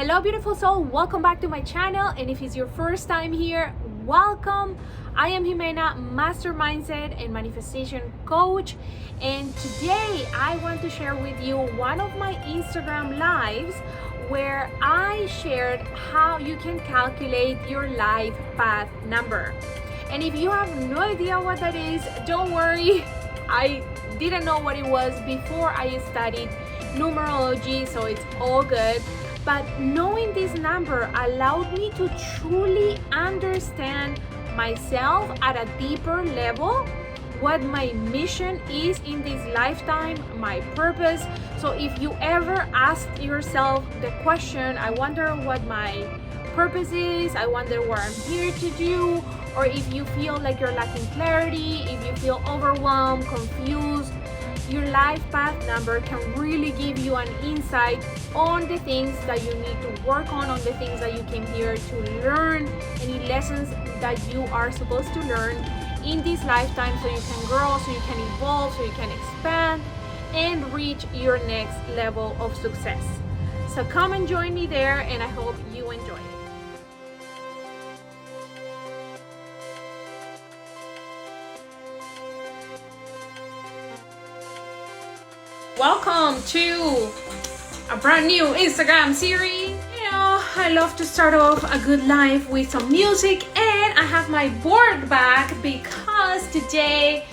Hello beautiful soul, welcome back to my channel, and if it's your first time here, welcome. I am Jimena, master mindset and manifestation coach, and today I want to share with you one of my Instagram lives where I shared how you can calculate your life path number. And if you have no idea what that is, don't worry. I didn't know what it was before I studied numerology, so it's all good. But knowing this number allowed me to truly understand myself at a deeper level, what my mission is in this lifetime, my purpose. So if you ever ask yourself the question, I wonder what my purpose is, I wonder what I'm here to do, or if you feel like you're lacking clarity, if you feel overwhelmed, confused, your life path number can really give you an insight on the things that you need to work on the things that you came here to learn, any lessons that you are supposed to learn in this lifetime, so you can grow, so you can evolve, so you can expand and reach your next level of success. So come and join me there, and I hope you enjoy it. Welcome to a brand new Instagram series. You know, I love to start off a good life with some music, and I have my board back because today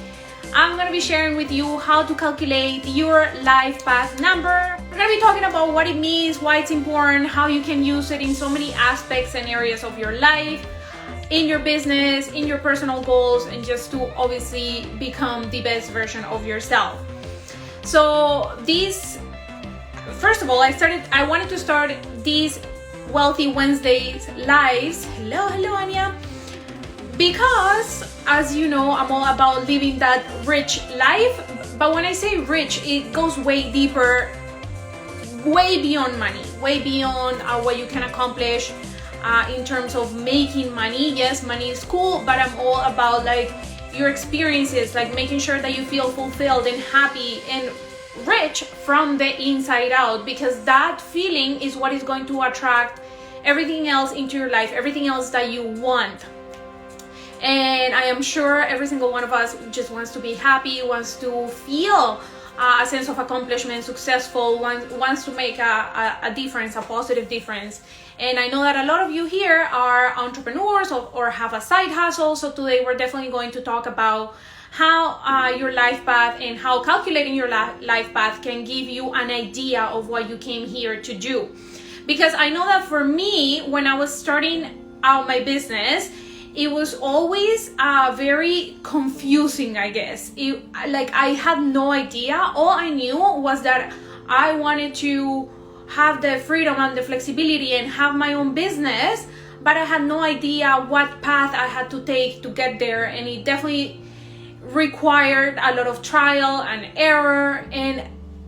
I'm gonna be sharing with you how to calculate your life path number. We're gonna be talking about what it means, why it's important, how you can use it in so many aspects and areas of your life, in your business, in your personal goals, and just to obviously become the best version of yourself. So first of all, I wanted to start these Wealthy Wednesdays lives. Hello Anya. Because as you know, I'm all about living that rich life. But when I say rich, it goes way deeper, way beyond money, way beyond what you can accomplish in terms of making money. Yes, money is cool, but I'm all about like your experiences, like making sure that you feel fulfilled and happy and rich from the inside out, because that feeling is what is going to attract everything else into your life, everything else that you want. And I am sure every single one of us just wants to be happy, wants to feel a sense of accomplishment, successful, wants to make a difference, a positive difference. And I know that a lot of you here are entrepreneurs or have a side hustle. So today we're definitely going to talk about how your life path and how calculating your life path can give you an idea of what you came here to do. Because I know that for me, when I was starting out my business, it was always very confusing, I guess. I had no idea. All I knew was that I wanted to have the freedom and the flexibility and have my own business, but I had no idea what path I had to take to get there. And it definitely required a lot of trial and error. And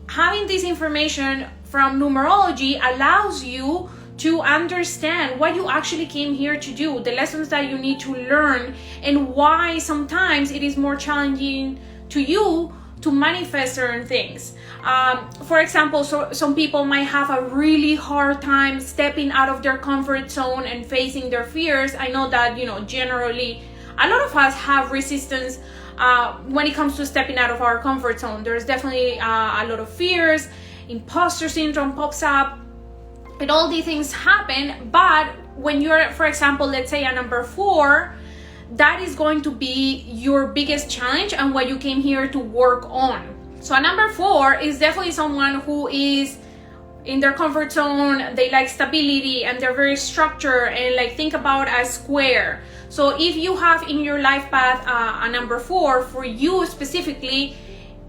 having this information from numerology allows you to understand what you actually came here to do, the lessons that you need to learn, and why sometimes it is more challenging to you to manifest certain things. For example, so some people might have a really hard time stepping out of their comfort zone and facing their fears. I know that, generally a lot of us have resistance when it comes to stepping out of our comfort zone. There's definitely a lot of fears, imposter syndrome pops up, and all these things happen. But when you're, for example, let's say a number 4, that is going to be your biggest challenge and what you came here to work on. So a number 4 is definitely someone who is in their comfort zone. They like stability and they're very structured, and like think about a square. So if you have in your life path a number 4, for you specifically,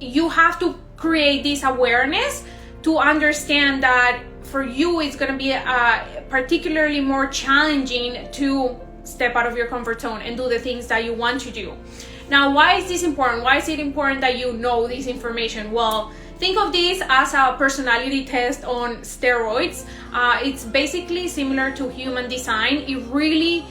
you have to create this awareness to understand that for you it's going to be particularly more challenging to step out of your comfort zone and do the things that you want to do. Now, why is this important? Why is it important that you know this information? Well, think of this as a personality test on steroids. It's basically similar to human design. It really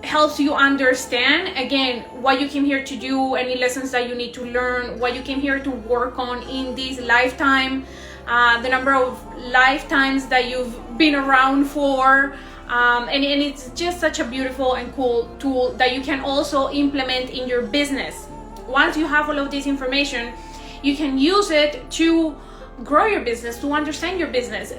helps you understand, again, what you came here to do, any lessons that you need to learn, what you came here to work on in this lifetime, the number of lifetimes that you've been around for. And it's just such a beautiful and cool tool that you can also implement in your business. Once you have all of this information, you can use it to grow your business, to understand your business.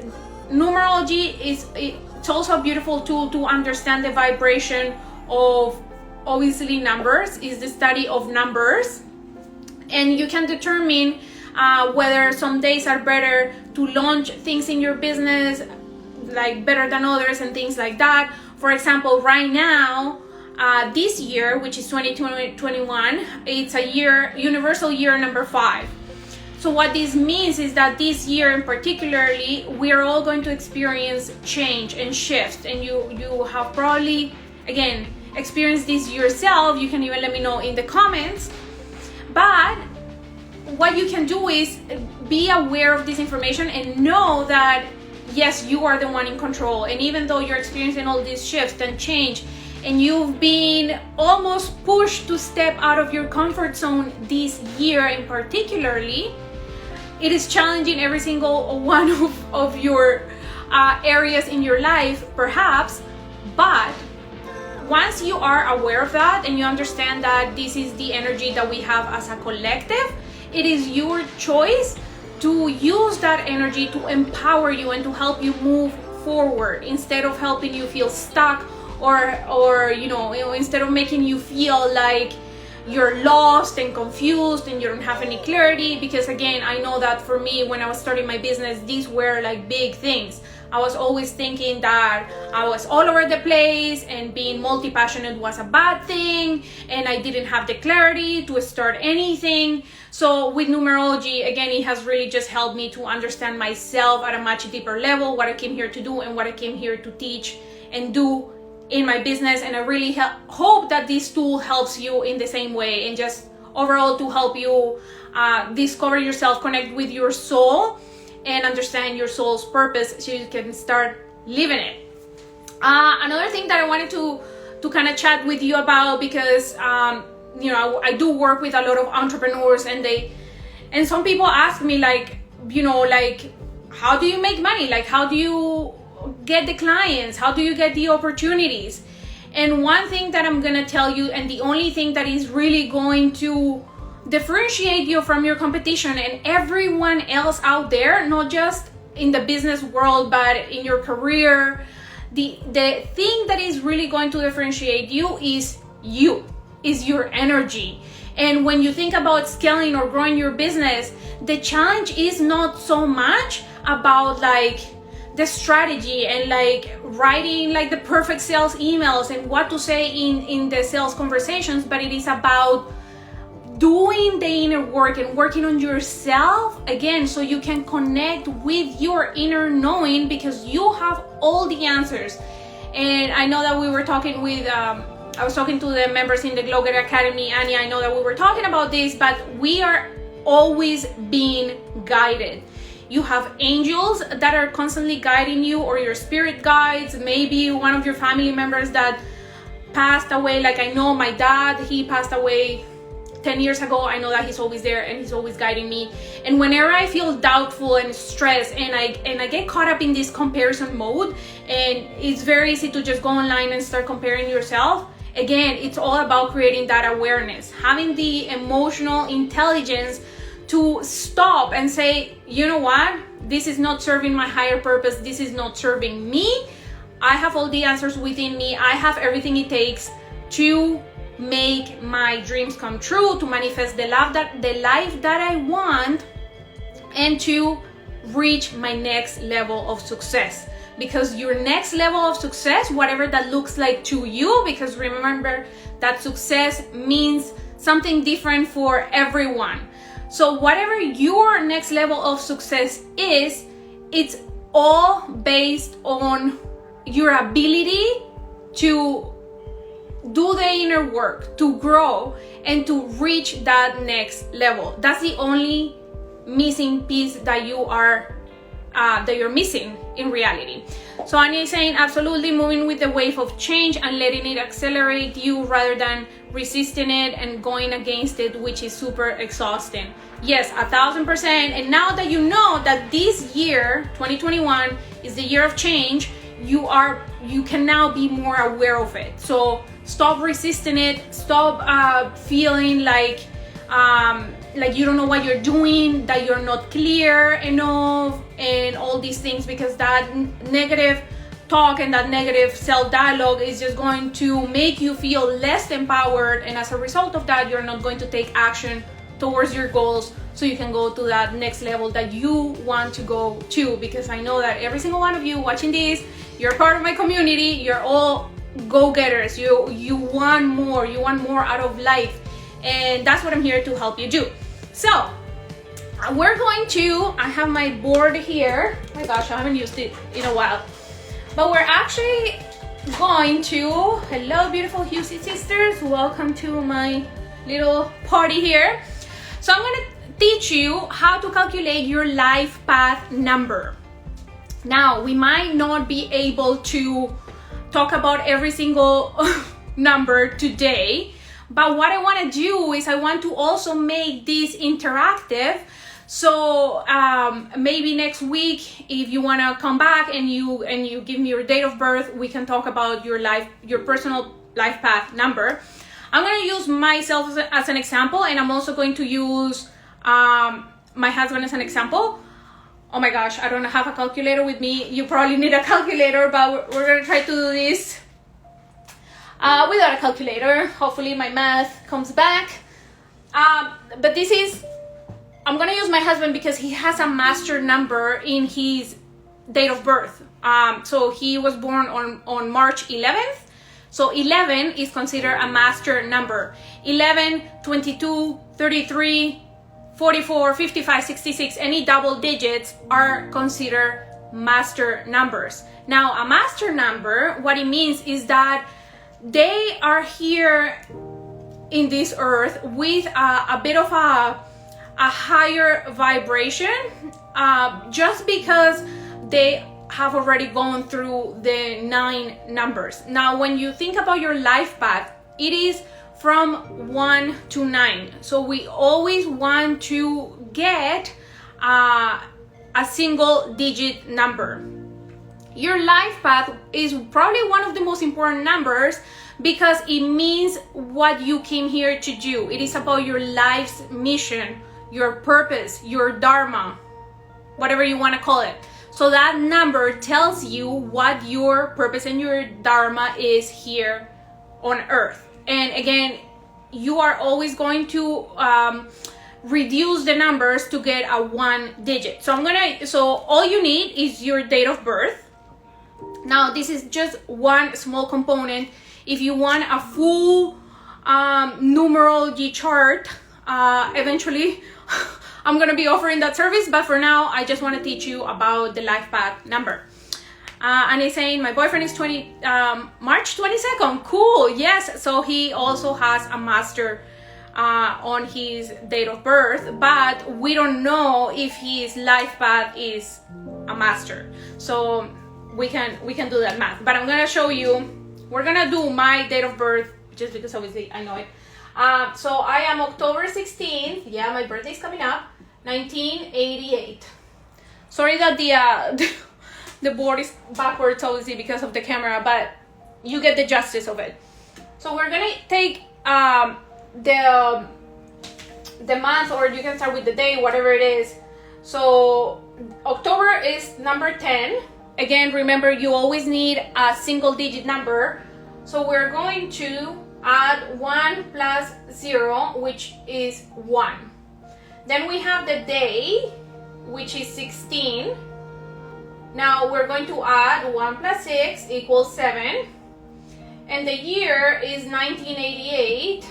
Numerology it's also a beautiful tool to understand the vibration of, obviously, numbers. Is the study of numbers, and you can determine whether some days are better to launch things in your business, like better than others and things like that. For example, right now, this year, which is 2021, it's a year, universal year number 5. So what this means is that this year in particularly, we are all going to experience change and shift, and you have probably, again, experienced this yourself. You can even let me know in the comments. But what you can do is be aware of this information and know that yes, you are the one in control. And even though you're experiencing all these shifts and change, and you've been almost pushed to step out of your comfort zone this year in particularly, it is challenging every single one of your areas in your life, perhaps. But once you are aware of that and you understand that this is the energy that we have as a collective, it is your choice to use that energy to empower you and to help you move forward, instead of helping you feel stuck or instead of making you feel like you're lost and confused and you don't have any clarity. Because again, I know that for me, when I was starting my business, these were like big things. I was always thinking that I was all over the place and being multi-passionate was a bad thing, and I didn't have the clarity to start anything. So with numerology, again, it has really just helped me to understand myself at a much deeper level, what I came here to do and what I came here to teach and do in my business. And I really hope that this tool helps you in the same way, and just overall to help you discover yourself, connect with your soul, and understand your soul's purpose so you can start living it. Another thing that I wanted to kind of chat with you about, because I do work with a lot of entrepreneurs, and some people ask me like how do you make money? Like, how do you get the clients? How do you get the opportunities? And one thing that I'm gonna tell you, and the only thing that is really going to differentiate you from your competition and everyone else out there, not just in the business world but in your career, the thing that is really going to differentiate you is your energy. And when you think about scaling or growing your business, the challenge is not so much about like the strategy and like writing like the perfect sales emails and what to say in the sales conversations, but it is about doing the inner work and working on yourself again, so you can connect with your inner knowing, because you have all the answers. And I know that we were talking with I was talking to the members in the Glow Getter Academy, Annie. I know that we were talking about this, but we are always being guided. You have angels that are constantly guiding you, or your spirit guides, maybe one of your family members that passed away. Like I know my dad, he passed away 10 years ago. I know that he's always there and he's always guiding me. And whenever I feel doubtful and stressed and I get caught up in this comparison mode, and it's very easy to just go online and start comparing yourself, again, it's all about creating that awareness, having the emotional intelligence to stop and say, you know what, this is not serving my higher purpose, this is not serving me. I have all the answers within me. I have everything it takes to make my dreams come true, to manifest the life that I want, and to reach my next level of success. Because your next level of success, whatever that looks like to you, because remember that success means something different for everyone. So whatever your next level of success is, it's all based on your ability to do the inner work, to grow, and to reach that next level. That's the only missing piece that you're missing in reality. So Anya is saying, absolutely moving with the wave of change and letting it accelerate you rather than resisting it and going against it, which is super exhausting. Yes, 1000%. And now that you know that this year 2021 is the year of change, you can now be more aware of it. So stop resisting it. Stop feeling like you don't know what you're doing, that you're not clear enough, and all these things, because that negative talk and that negative self-dialogue is just going to make you feel less empowered, and as a result of that, you're not going to take action towards your goals so you can go to that next level that you want to go to. Because I know that every single one of you watching this, you're part of my community, you're all go-getters, you want more out of life, and that's what I'm here to help you do. So I have my board here. Oh my gosh, I haven't used it in a while. But we're actually going to, hello beautiful Husey sisters, welcome to my little party here. So I'm going to teach you how to calculate your life path number. Now, we might not be able to talk about every single number today, but what I want to do is I want to also make this interactive. So maybe next week, if you want to come back and you give me your date of birth, we can talk about your personal life path number. I'm going to use myself as an example, and I'm also going to use my husband as an example. Oh my gosh, I don't have a calculator with me. You probably need a calculator, but we're going to try to do this without a calculator. Hopefully my math comes back. But I'm going to use my husband because he has a master number in his date of birth. So he was born on March 11th. So 11 is considered a master number. 11, 22, 33, 44, 55, 66, any double digits are considered master numbers. Now, a master number, what it means is that they are here in this earth with a bit of a higher vibration, just because they have already gone through the 9 numbers. Now, when you think about your life path, it is from 1 to 9. So we always want to get a single digit number. Your life path is probably one of the most important numbers because it means what you came here to do. It is about your life's mission, your purpose, your dharma, whatever you want to call it. So that number tells you what your purpose and your dharma is here on earth. And again, you are always going to reduce the numbers to get a 1 digit. So all you need is your date of birth. Now, this is just one small component. If you want a full numerology chart, eventually I'm going to be offering that service, but for now, I just want to teach you about the life path number. And it's saying my boyfriend is March 22nd. Cool. Yes. So he also has a master on his date of birth, but we don't know if his life path is a master. So we can do that math. But I'm going to show you. We're going to do my date of birth just because obviously I know it. So I am October 16th. Yeah, my birthday is coming up. 1988. Sorry that the board is backwards obviously because of the camera, but you get the justice of it. So we're gonna take the month, or you can start with the day, whatever it is. So October is number 10. Again, remember, you always need a single digit number. So we're going to add 1 plus 0, which is 1. Then we have the day, which is 16. Now we're going to add 1 plus 6 equals 7. And the year is 1988.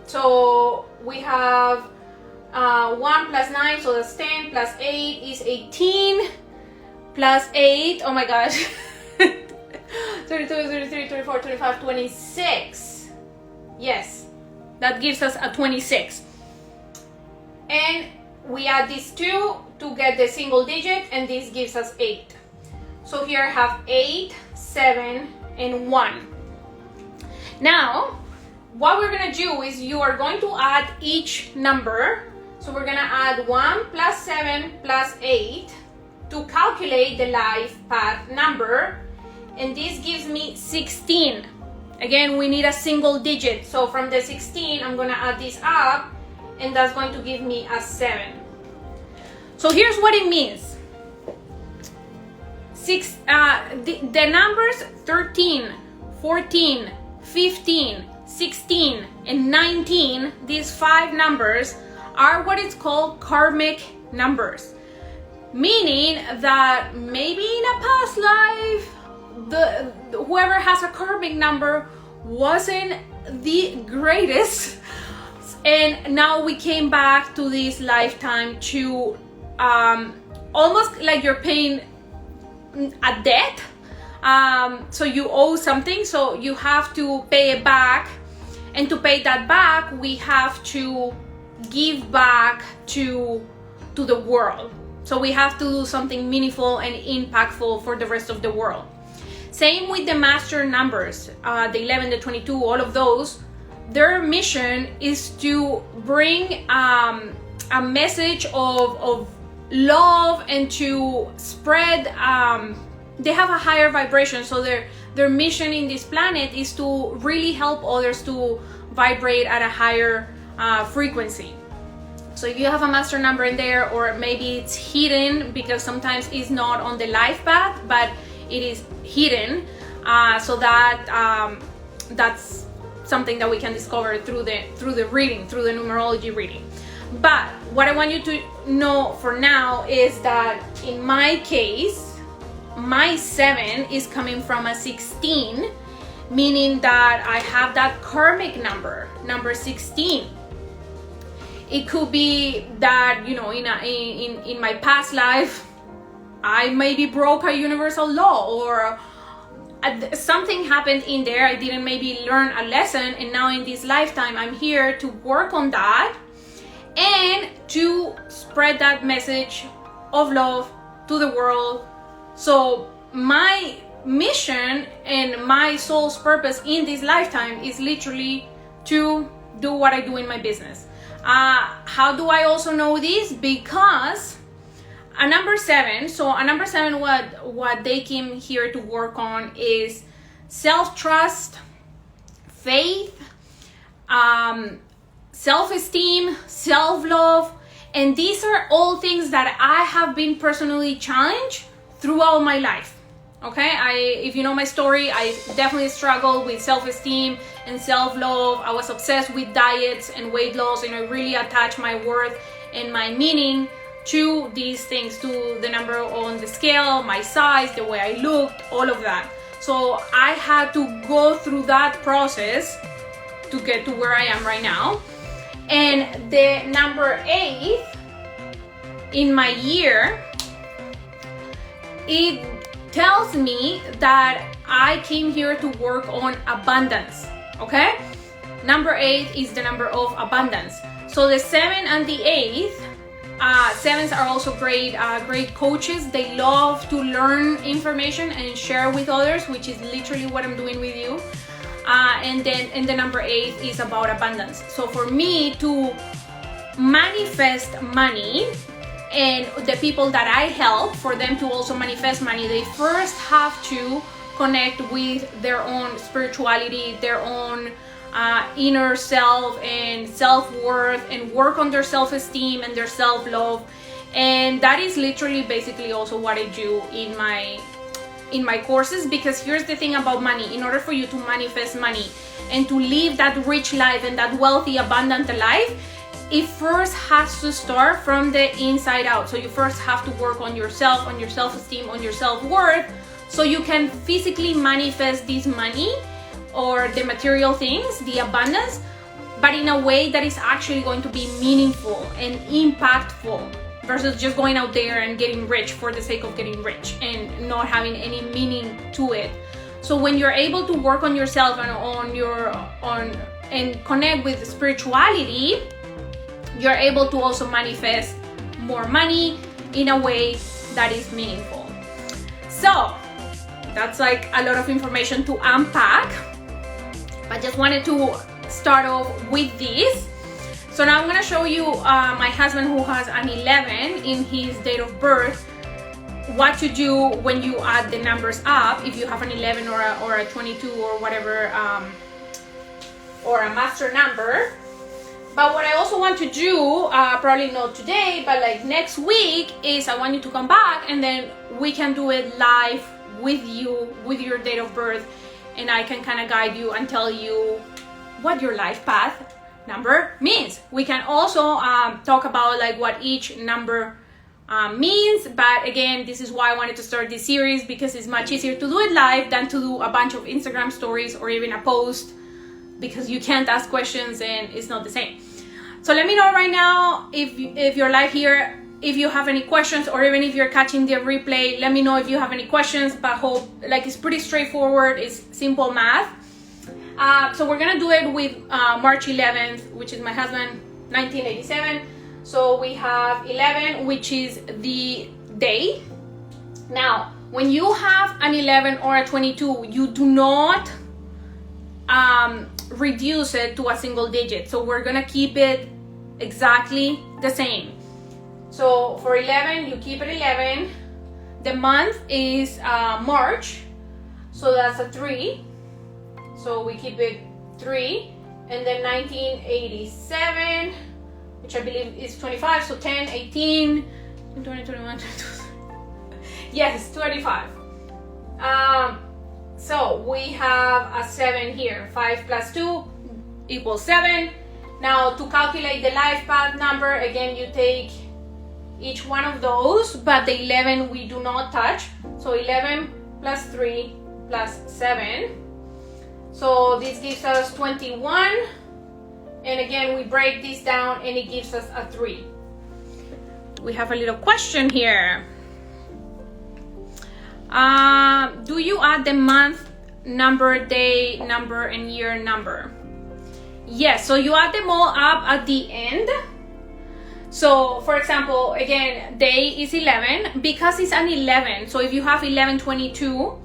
So we have 1 plus 9, so that's 10, plus 8 is 18, plus 8, oh my gosh, 32, 33, 34, 25, 26. Yes, that gives us a 26. And we add these two to get the single digit, and this gives us 8. So here I have 8, 7, and 1. Now, what we're gonna do is you are going to add each number. So we're gonna add 1 plus 7 plus 8 to calculate the life path number. And this gives me 16. Again, we need a single digit. So from the 16, I'm gonna add this up, and that's going to give me a 7. So here's what it means. The numbers 13, 14, 15, 16, and 19, these 5 numbers are what is called karmic numbers. Meaning that maybe in a past life, whoever has a karmic number wasn't the greatest, and now we came back to this lifetime to almost like you're paying a debt. So you owe something, so you have to pay it back, and to pay that back we have to give back to the world. So we have to do something meaningful and impactful for the rest of the world. Same with the master numbers, the 11, the 22, all of those. Their mission is to bring a message of love and to spread. They have a higher vibration, so their mission in this planet is to really help others to vibrate at a higher frequency. So if you have a master number in there, or maybe it's hidden because sometimes it's not on the life path, but it is hidden, so that that's something that we can discover through the reading, through the numerology reading. But what I want you to know for now is that in my case, my 7 is coming from a 16, meaning that I have that karmic number 16. It could be that, you know, in my past life, I maybe broke a universal law, or something happened in there. I didn't maybe learn a lesson, and now in this lifetime, I'm here to work on that and to spread that message of love to the world. So my mission and my soul's purpose in this lifetime is literally to do what I do in my business. How do I also know this? Because a number 7, what they came here to work on is self-trust, faith, self-esteem, self-love, and these are all things that I have been personally challenged throughout my life. Okay, if you know my story, I definitely struggled with self-esteem and self-love. I was obsessed with diets and weight loss, and I really attached my worth and my meaning to these things, to the number on the scale, my size, the way I looked, all of that. So I had to go through that process to get to where I am right now. And the number 8 in my year, it tells me that I came here to work on abundance. Okay, number 8 is the number of abundance. So the 7 and the 8, 7s are also great coaches. They love to learn information and share with others, which is literally what I'm doing with you. And the number 8 is about abundance. So for me to manifest money, and the people that I help, for them to also manifest money, they first have to connect with their own spirituality, their own inner self and self-worth, and work on their self-esteem and their self-love. And that is literally basically also what I do in my courses. Because here's the thing about money: in order for you to manifest money and to live that rich life and that wealthy, abundant life, it first has to start from the inside out. So you first have to work on yourself, on your self-esteem, on your self-worth, so you can physically manifest this money or the material things, the abundance, but in a way that is actually going to be meaningful and impactful, versus just going out there and getting rich for the sake of getting rich and not having any meaning to it. So when you're able to work on yourself and and connect with spirituality, you're able to also manifest more money in a way that is meaningful. So that's like a lot of information to unpack. but just wanted to start off with this. So now I'm gonna show you my husband, who has an 11 in his date of birth, what to do when you add the numbers up, if you have an 11 or a 22 or whatever, or a master number. But what I also want to do, probably not today, but like next week, is I want you to come back and then we can do it live with you, with your date of birth, and I can kind of guide you and tell you what your life path number means. We can also talk about like what each number means, but again, this is why I wanted to start this series, because it's much easier to do it live than to do a bunch of Instagram stories or even a post, because you can't ask questions and it's not the same. So let me know right now if you're live here, if you have any questions, or even if you're catching the replay, let me know if you have any questions. But hope, like, it's pretty straightforward, it's simple math. So we're gonna do it with March 11th, which is my husband, 1987. So we have 11, which is the day. Now, when you have an 11 or a 22, you do not reduce it to a single digit. So we're gonna keep it exactly the same. So for 11, you keep it 11. The month is March, so that's a 3. So we keep it 3, and then 1987, which I believe is 25, so 10, 18, 20, 21, 22. Yes, 25. So we have a 7 here. 5 plus 2 equals 7. Now to calculate the life path number, again, you take each one of those, but the 11 we do not touch. So 11 plus 3 plus 7. So this gives us 21, and again we break this down and it gives us a 3. We have a little question here. Do you add the month number, day number, and year number? Yes, so you add them all up at the end. So for example, again, day is 11 because it's an 11. So if you have 1122,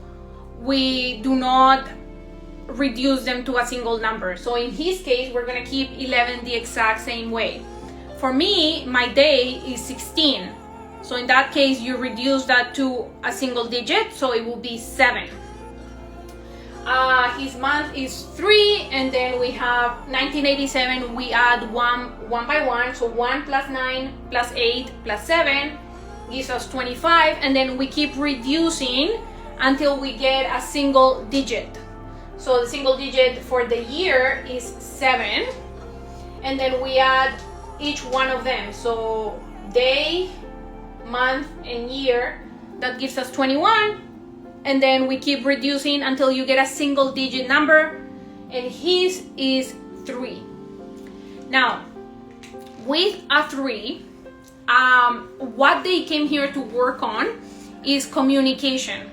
we do not reduce them to a single number. So in his case, we're gonna keep 11 the exact same way. For me, my day is 16. So in that case, you reduce that to a single digit, so it will be 7. His month is 3, and then we have 1987. We add one by one, so 1 plus 9 plus 8 plus 7 gives us 25, and then we keep reducing until we get a single digit. So the single digit for the year is 7, and then we add each one of them. So day, month, and year, that gives us 21, and then we keep reducing until you get a single digit number, and his is 3. Now, with a 3, what they came here to work on is communication,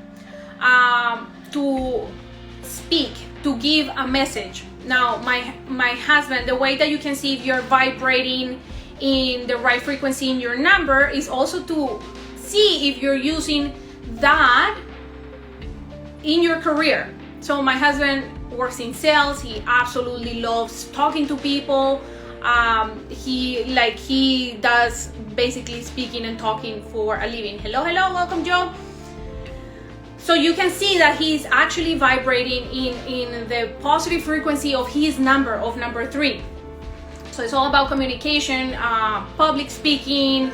to speak, to give a message. Now my husband, the way that you can see if you're vibrating in the right frequency in your number is also to see if you're using that in your career. So my husband works in sales. He absolutely loves talking to people. He does basically speaking and talking for a living. Hello, welcome, Joe. So you can see that he's actually vibrating in the positive frequency of his number, of number 3. So it's all about communication, public speaking,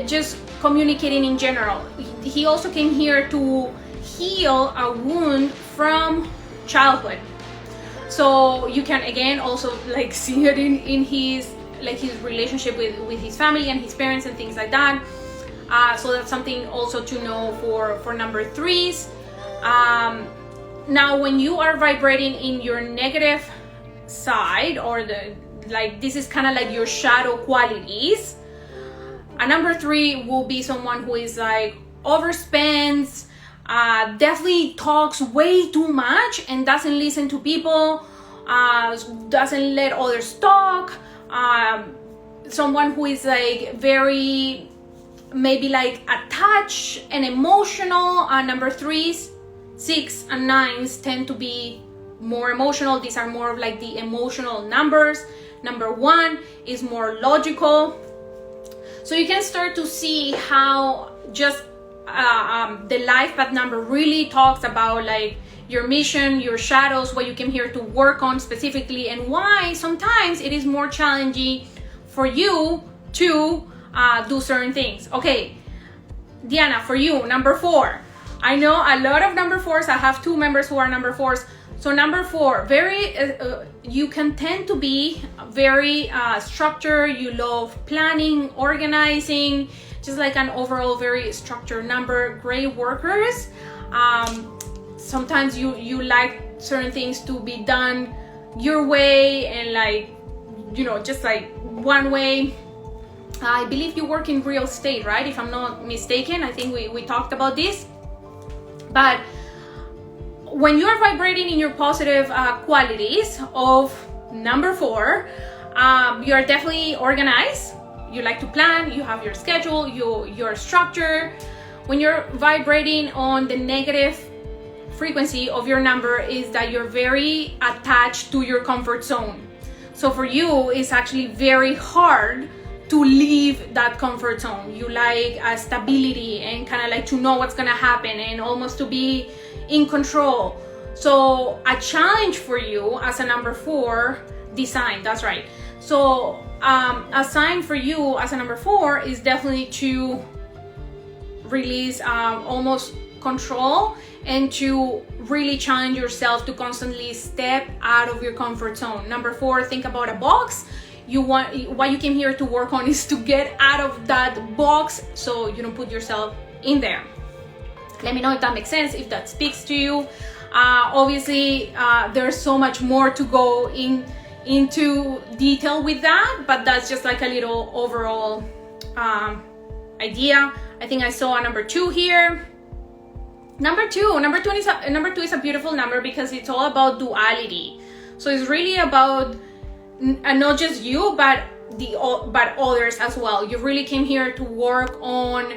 just communicating in general. He also came here to heal a wound from childhood. So you can again also like see it in his relationship with his family and his parents and things like that. So that's something also to know for number 3s. Now when you are vibrating in your negative side, or this is kind of like your shadow qualities, a number 3 will be someone who is like overspends, definitely talks way too much and doesn't listen to people, doesn't let others talk, someone who is like very maybe like attached and emotional. Number 3s, 6 and 9s tend to be more emotional. These are more of like the emotional numbers. Number 1 is more logical. So you can start to see how just the life path number really talks about like your mission, your shadows, what you came here to work on specifically, and why sometimes it is more challenging for you to do certain things. Okay, Diana, for you, number 4. I know a lot of number 4s. I have 2 members who are number 4s. So number 4, very you can tend to be very structured. You love planning, organizing, just like an overall very structured number. Great workers. Sometimes you like certain things to be done your way, and like, you know, just like one way. I believe you work in real estate, right? If I'm not mistaken, I think we talked about this. But when you're vibrating in your positive qualities of number 4, you're definitely organized. You like to plan, you have your schedule, your structure. When you're vibrating on the negative frequency of your number, is that you're very attached to your comfort zone. So for you, it's actually very hard to leave that comfort zone. You like stability and kind of like to know what's gonna happen and almost to be in control. So a challenge for you as a number 4 design, that's right. So a sign for you as a number 4 is definitely to release almost control, and to really challenge yourself to constantly step out of your comfort zone. Number 4, think about a box. What you came here to work on is to get out of that box, so you don't put yourself in there. Let me know if that makes sense, if that speaks to you. Obviously, there's so much more to go into detail with that, but that's just like a little overall idea. I think I saw a number 2 here. Number two is a beautiful number because it's all about duality. So it's really about not just you, but others as well. You really came here to work on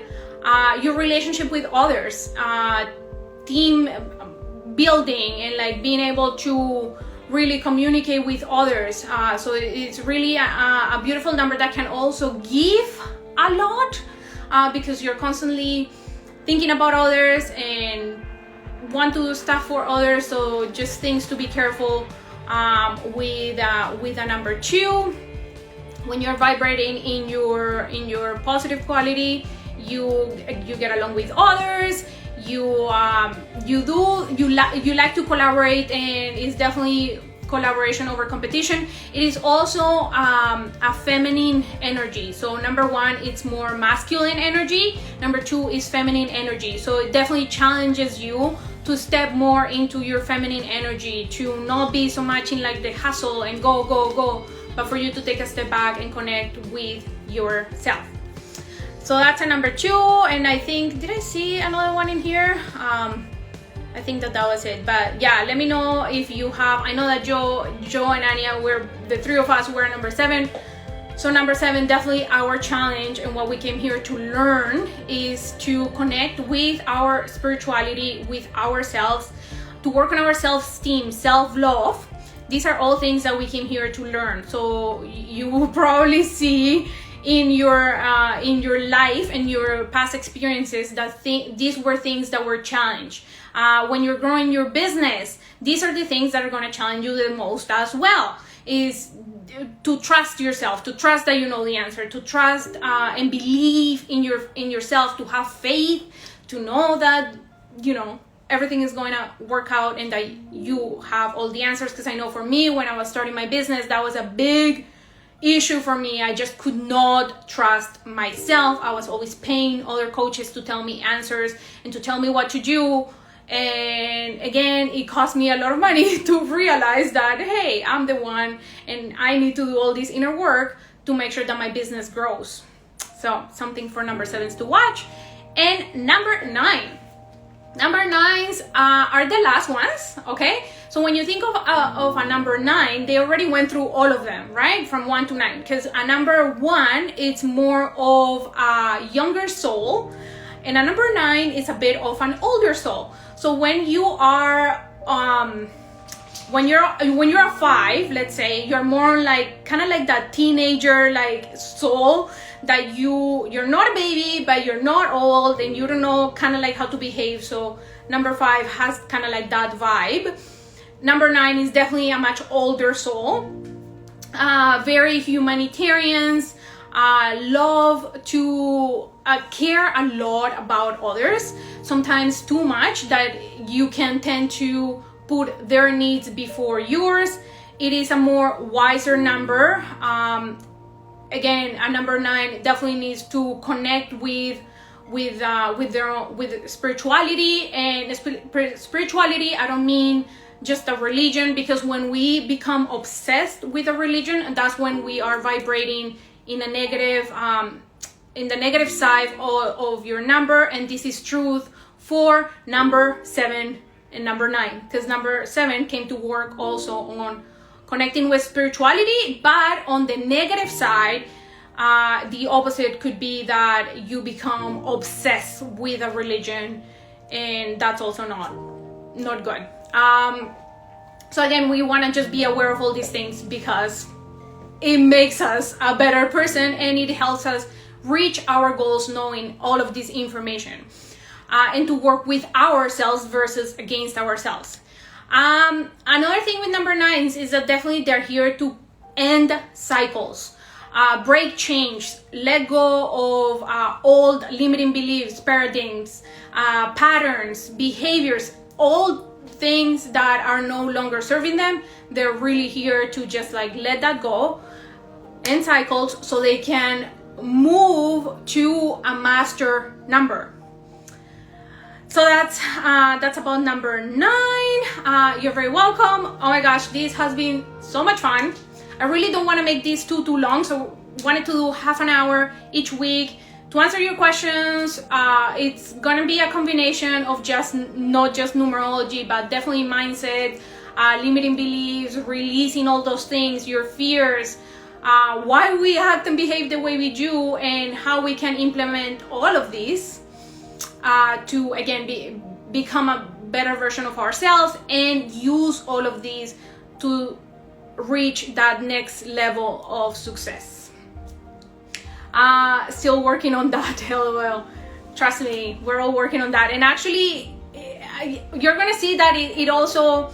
your relationship with others, team building, and like being able to really communicate with others. So it's really a beautiful number that can also give a lot because you're constantly thinking about others and want to do stuff for others. So just things to be careful with a number 2. When you're vibrating in your positive quality, you get along with others. You like to collaborate, and it's definitely collaboration over competition. It is also a feminine energy. So number 1, it's more masculine energy. Number 2 is feminine energy. So it definitely challenges you to step more into your feminine energy, to not be so much in like the hustle and go, but for you to take a step back and connect with yourself. So that's a number 2. And I think, did I see another one in here? I think that was it. But yeah, let me know if you have. I know that Joe and Anya, the 3 of us were number 7. So number 7, definitely our challenge, and what we came here to learn is to connect with our spirituality, with ourselves, to work on our self-esteem, self-love. These are all things that we came here to learn. So you will probably see in your life and your past experiences that these were things that were challenged. When you're growing your business, these are the things that are going to challenge you the most as well. Is to trust yourself, to trust that you know the answer, to trust and believe in yourself, to have faith, to know that everything is going to work out and that you have all the answers. Because I know for me, when I was starting my business, that was a big issue for me. I just could not trust myself. I was always paying other coaches to tell me answers and to tell me what to do. And again, it cost me a lot of money to realize that, hey, I'm the one and I need to do all this inner work to make sure that my business grows. So something for number 7s to watch. And number 9. Number 9s are the last ones, okay? So when you think of a number 9, they already went through all of them, right? From 1 to 9. Because a number 1, it's more of a younger soul. And a number 9 is a bit of an older soul. So when you are when you're a 5, let's say, you're more like kind of like that teenager like soul, that you're not a baby but you're not old, and you don't know kind of like how to behave. So number 5 has kind of like that vibe. Number 9 is definitely a much older soul, very humanitarians, love to care a lot about others, sometimes too much, that you can tend to put their needs before yours. It is a more wiser number. Again, a number 9 definitely needs to connect with spirituality. And spirituality, I don't mean just a religion, because when we become obsessed with a religion, that's when we are vibrating in a negative, in the negative side of your number. And this is truth for number 7 and number 9, because number 7 came to work also on connecting with spirituality. But on the negative side, the opposite could be that you become obsessed with a religion, and that's also not good. So again, we want to just be aware of all these things, because it makes us a better person and it helps us reach our goals knowing all of this information, and to work with ourselves versus against ourselves. Another thing with number 9s is that definitely they're here to end cycles, break change, let go of old limiting beliefs, paradigms, patterns, behaviors, all things that are no longer serving them. They're really here to just like let that go, end cycles, so they can move to a master number. So that's about number 9. You're very welcome. Oh my gosh, this has been so much fun. I really don't want to make this too long, so wanted to do half an hour each week to answer your questions. It's gonna be a combination of not just numerology, but definitely mindset, limiting beliefs, releasing all those things, your fears, why we act and behave the way we do, and how we can implement all of these to again become a better version of ourselves, and use all of these to reach that next level of success. Still working on that. LOL. Trust me, we're all working on that. And actually, you're gonna see that it also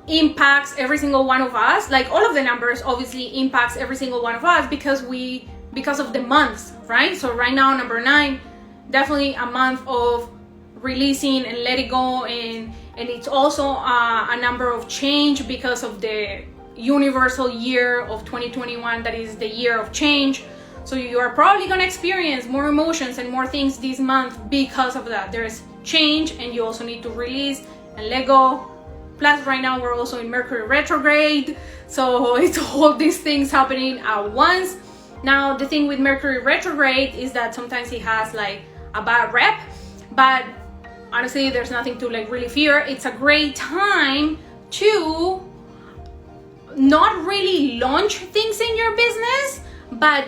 impacts every single one of us. Like all of the numbers obviously impacts every single one of us, because of the months, right? So right now, number 9, definitely a month of releasing and letting go, and it's also a number of change because of the universal year of 2021, that is the year of change. So you are probably going to experience more emotions and more things this month because of that. There's change, and you also need to release and let go. Plus right now we're also in Mercury retrograde, so it's all these things happening at once. Now the thing with Mercury retrograde is that sometimes it has like a bad rep, but honestly there's nothing to like really fear. It's a great time to not really launch things in your business, but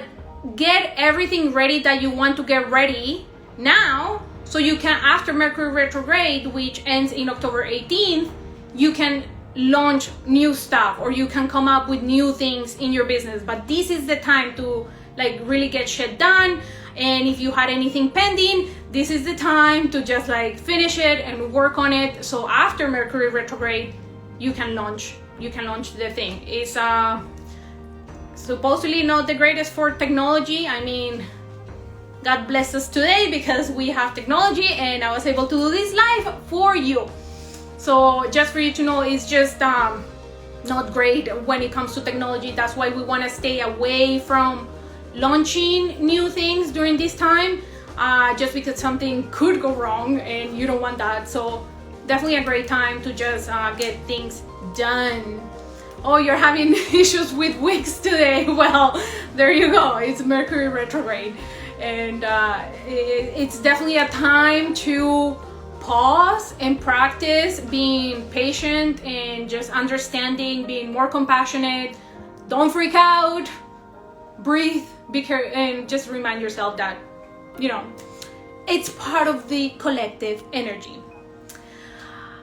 get everything ready that you want to get ready now, so you can, after Mercury retrograde, which ends in October 18th, you can launch new stuff, or you can come up with new things in your business. But this is the time to like really get shit done. And if you had anything pending, this is the time to just like finish it and work on it. So after Mercury retrograde, you can launch the thing. It's supposedly not the greatest for technology. I mean, God bless us today because we have technology, and I was able to do this live for you. So just for you to know, it's just not great when it comes to technology. That's why we want to stay away from launching new things during this time, just because something could go wrong and you don't want that. So definitely a great time to just get things done. Oh, you're having issues with wigs today. Well, there you go. It's Mercury retrograde, and it's definitely a time to pause and practice being patient and just understanding, being more compassionate. Don't freak out. Breathe, be careful, and just remind yourself that, you know, it's part of the collective energy.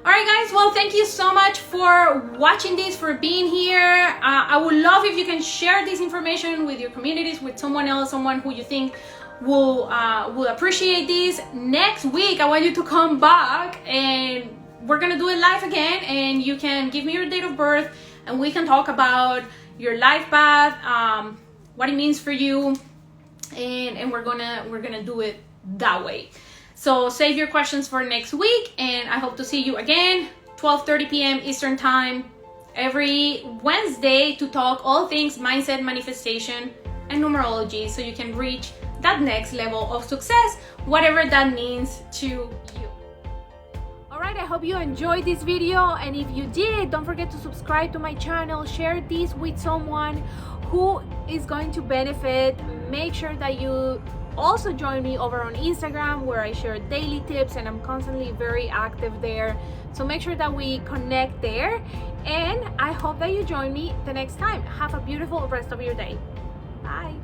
All right, guys, well, thank you so much for watching this, for being here. I would love if you can share this information with your communities, with someone else, someone who you think will appreciate this. Next week I want you to come back and we're gonna do it live again, and you can give me your date of birth and we can talk about your life path, what it means for you, and we're gonna do it that way. So save your questions for next week, and I hope to see you again 12:30 p.m. Eastern time every Wednesday to talk all things mindset, manifestation, and numerology, so you can reach that next level of success, whatever that means to you. Alright, I hope you enjoyed this video, and if you did, don't forget to subscribe to my channel, share this with someone who is going to benefit. Make sure that you also join me over on Instagram, where I share daily tips and I'm constantly very active there. So make sure that we connect there, and I hope that you join me the next time. Have a beautiful rest of your day. Bye.